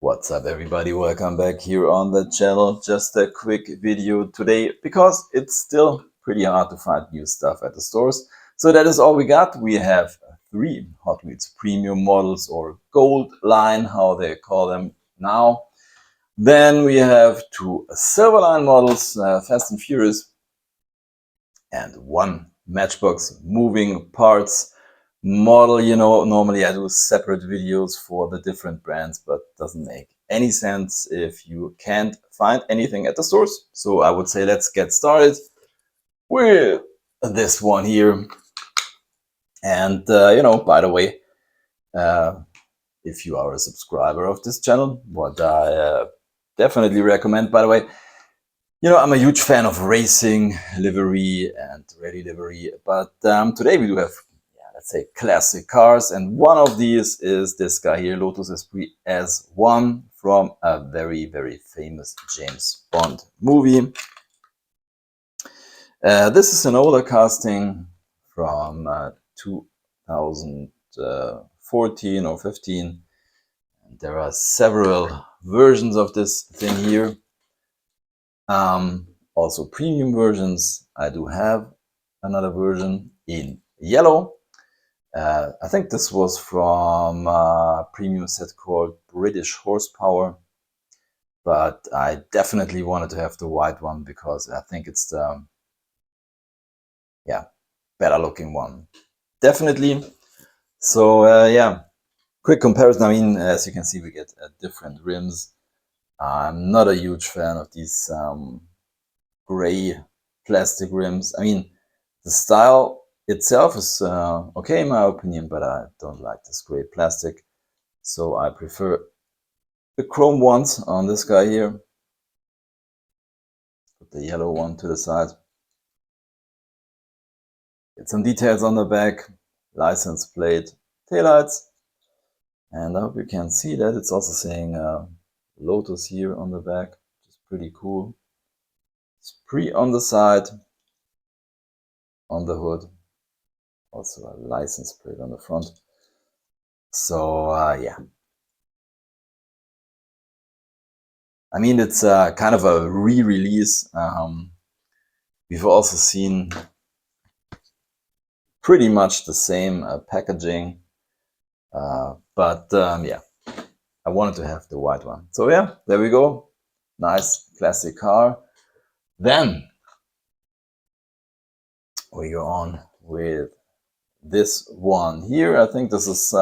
What's up everybody, welcome back here on the channel. Just a quick video today because it's still pretty hard to find new stuff at the stores. So that is all we got. We have 3 Hot Wheels premium models, or gold line, how they call them now. Then we have 2 silver line models, Fast and Furious, and 1 Matchbox Moving Parts model. You know, normally I do separate videos for the different brands, but doesn't make any sense if you can't find anything at the stores. So I would say let's get started with this one here. And you know, by the way, if you are a subscriber of this channel, what I definitely recommend, by the way, you know, I'm a huge fan of racing livery and rally livery, but today we do have, let's say, classic cars, and one of these is this guy here, Lotus Esprit S1, from a very, very famous James Bond movie. This is an older casting from 2014 or 15. And there are several versions of this thing here. Also premium versions. I do have another version in yellow. I think this was from a premium set called British Horsepower, but I definitely wanted to have the white one because I think it's the better looking one, definitely. So quick comparison. I mean, as you can see, we get different rims. I'm not a huge fan of these gray plastic rims. I mean, the style itself is okay in my opinion, but I don't like this gray plastic, so I prefer the chrome ones on this guy here. Put the yellow one to the side. Get some details on the back, license plate, taillights, and I hope you can see that it's also saying Lotus here on the back, which is pretty cool. Esprit on the side, on the hood, also a license plate on the front. So yeah, I mean, it's kind of a re-release. We've also seen pretty much the same packaging, but yeah, I wanted to have the white one. So yeah, there we go. Nice classic car. Then we go on with this one here. I think this is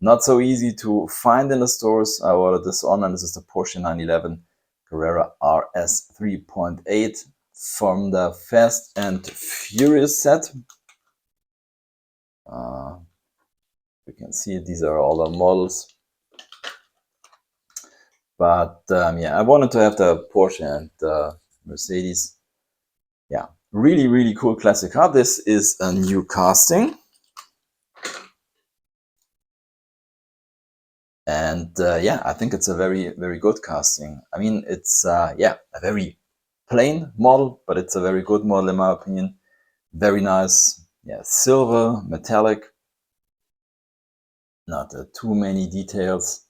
not so easy to find in the stores. I ordered this online. This is the Porsche 911 Carrera RS 3.8 from the Fast and Furious set. You can see these are all the models. But yeah, I wanted to have the Porsche and the Mercedes. Yeah, really, really cool classic car. This is a new casting. And yeah, I think it's a very, very good casting. I mean, it's yeah, a very plain model, but it's a very good model in my opinion. Very nice, yeah, silver, metallic, not too many details.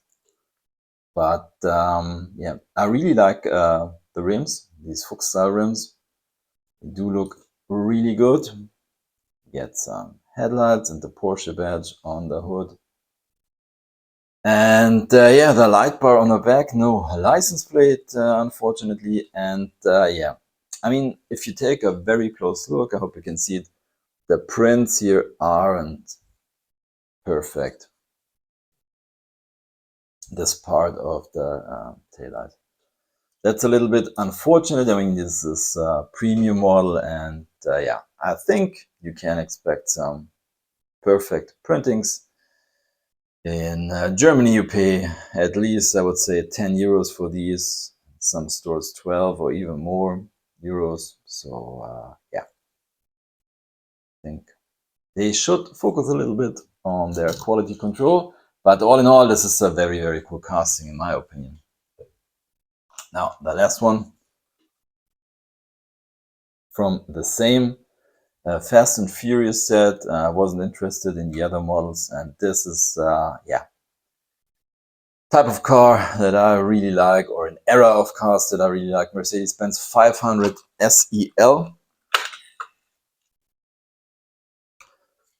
But yeah, I really like the rims, these Fuchs style rims. They do look really good. Get some headlights and the Porsche badge on the hood. And yeah, the light bar on the back, no license plate, unfortunately. And yeah, I mean, if you take a very close look, I hope you can see it, the prints here aren't perfect. This part of the taillight. That's a little bit unfortunate. I mean, this is a premium model, and yeah, I think you can expect some perfect printings. In Germany, you pay at least, I would say, 10 euros for these. Some stores 12 or even more euros. So yeah, I think they should focus a little bit on their quality control. But all in all, this is a very, very cool casting in my opinion. Now, the last one from the same Fast and Furious set. I wasn't interested in the other models, and this is yeah, type of car that I really like, or an era of cars that I really like, Mercedes-Benz 500 SEL.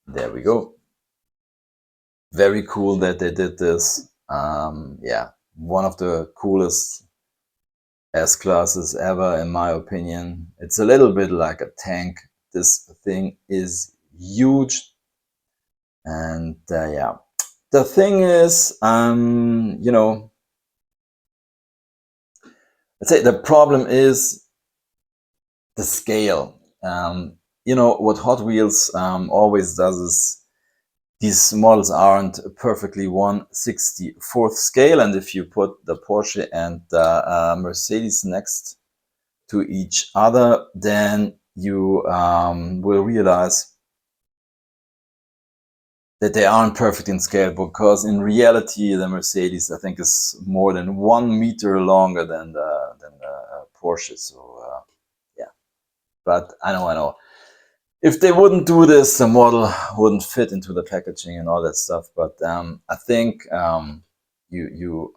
There we go. Very cool that they did this. Yeah, one of the coolest S-classes ever, in my opinion. It's a little bit like a tank. This thing is huge. And yeah, the thing is, you know, let's say the problem is the scale. You know, what Hot Wheels always does is these models aren't perfectly 1/64th scale, and if you put the Porsche and the Mercedes next to each other, then you will realize that they aren't perfect in scale, because in reality the Mercedes, I think, is more than 1 meter longer than the Porsche. So yeah, but I know. If they wouldn't do this, the model wouldn't fit into the packaging and all that stuff. But I think you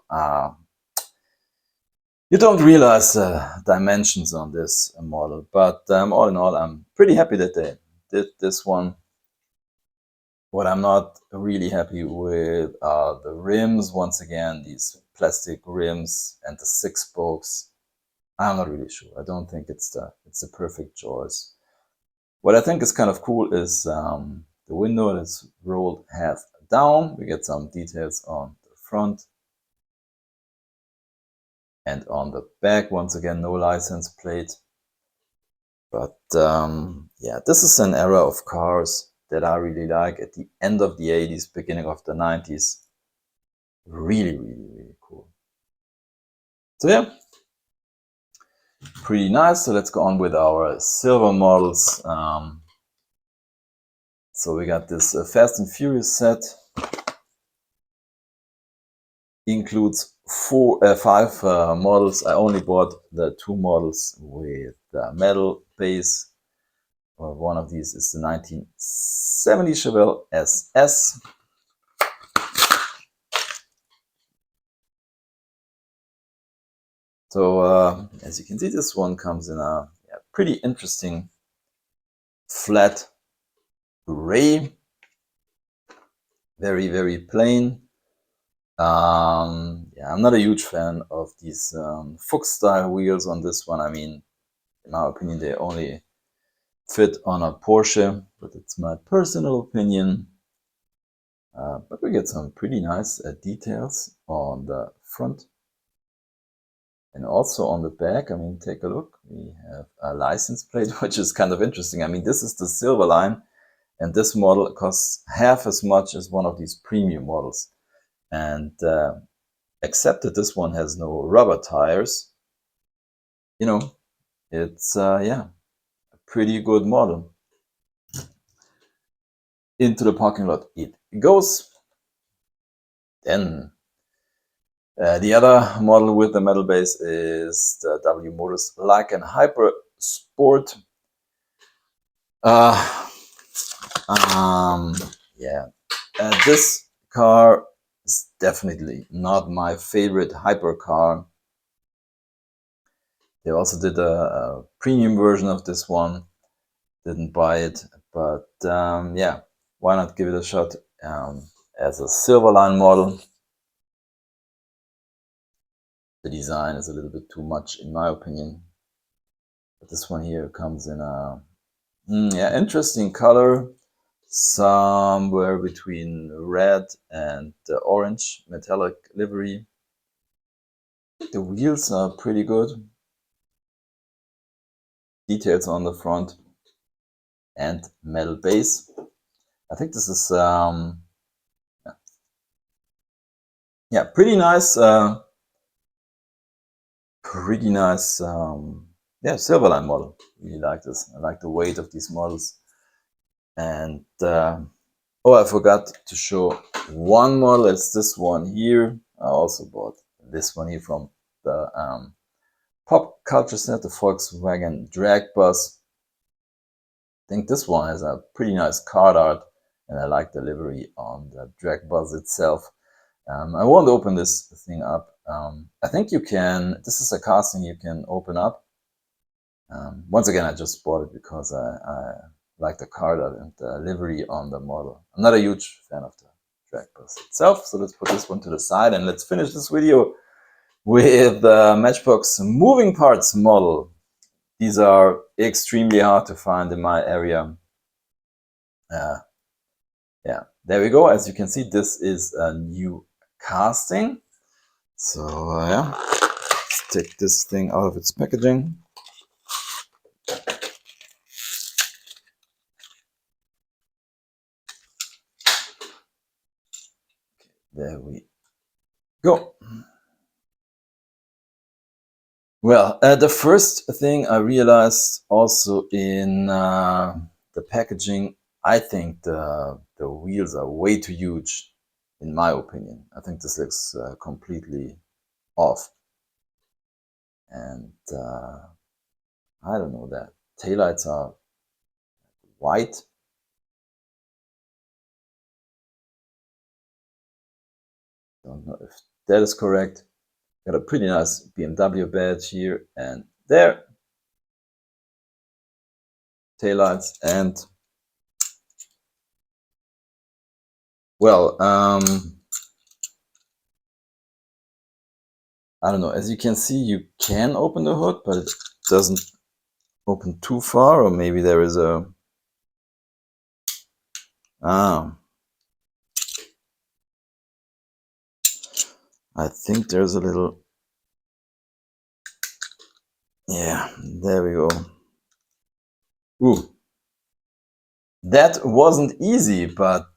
don't realize the dimensions on this model. But all in all, I'm pretty happy that they did this one. What I'm not really happy with are the rims. Once again, these plastic rims and the 6 spokes. I'm not really sure. I don't think it's the perfect choice. What I think is kind of cool is the window that's rolled half down. We get some details on the front and on the back. Once again, no license plate. But yeah, this is an era of cars that I really like, at the end of the 80s, beginning of the 90s. Really cool. So yeah, pretty nice. So let's go on with our silver models. So we got this Fast and Furious set. Includes 5 models. I only bought the 2 models with the metal base. One of these is the 1970 Chevelle SS. So as you can see, this one comes in a pretty interesting flat gray, very plain. Yeah, I'm not a huge fan of these Fuchs style wheels on this one. I mean, in my opinion, they only fit on a Porsche, but it's my personal opinion. But we get some pretty nice details on the front and also on the back. I mean, take a look. We have a license plate, which is kind of interesting. I mean, this is the silver line, and this model costs half as much as one of these premium models. And except that this one has no rubber tires, you know, it's yeah, a pretty good model. Into the parking lot it goes. Then the other model with the metal base is the W Motors Lykan Hypertsport. Yeah, this car is definitely not my favorite hypercar. They also did a premium version of this one. Didn't buy it, but yeah, why not give it a shot as a Silverline model. The design is a little bit too much, in my opinion. But this one here comes in a yeah, interesting color, somewhere between red and orange metallic livery. The wheels are pretty good. Details on the front and metal base. I think this is yeah, pretty nice. Pretty nice. Yeah, Silverline model. Really like this. I like the weight of these models. And oh, I forgot to show one model. It's this one here. I also bought this one here from the pop culture set, the Volkswagen drag bus. I think this one has a pretty nice card art, and I like the livery on the drag bus itself. I won't open this thing up. I think you can, this is a casting you can open up. Once again, I just bought it because I like the card and the livery on the model. I'm not a huge fan of the drag bus itself, so let's put this one to the side and let's finish this video with the Matchbox Moving Parts Model. These are extremely hard to find in my area. Yeah, there we go. As you can see, this is a new casting. So yeah, let's take this thing out of its packaging. There we go. Well, the first thing I realized also in the packaging, I think the wheels are way too huge, in my opinion. I think this looks completely off. And I don't know, that taillights are white. Don't know if that is correct. Got a pretty nice BMW badge here and there. Taillights and well, I don't know. As you can see, you can open the hood, but it doesn't open too far, or maybe there is a I think there's a little, yeah, there we go. Ooh, that wasn't easy, but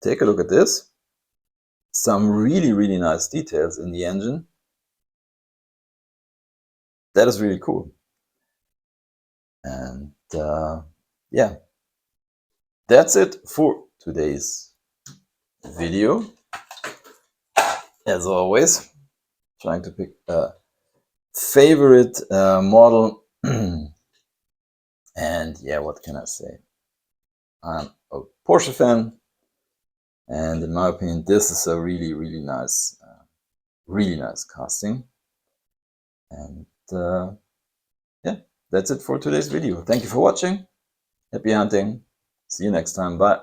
take a look at this. Some really nice details in the engine. That is really cool. And yeah, that's it for today's video. As always, trying to pick a favorite model. And yeah, what can I say? I'm a Porsche fan, and in my opinion, this is a really nice casting. And yeah, that's it for today's video. Thank you for watching. Happy hunting. See you next time. Bye.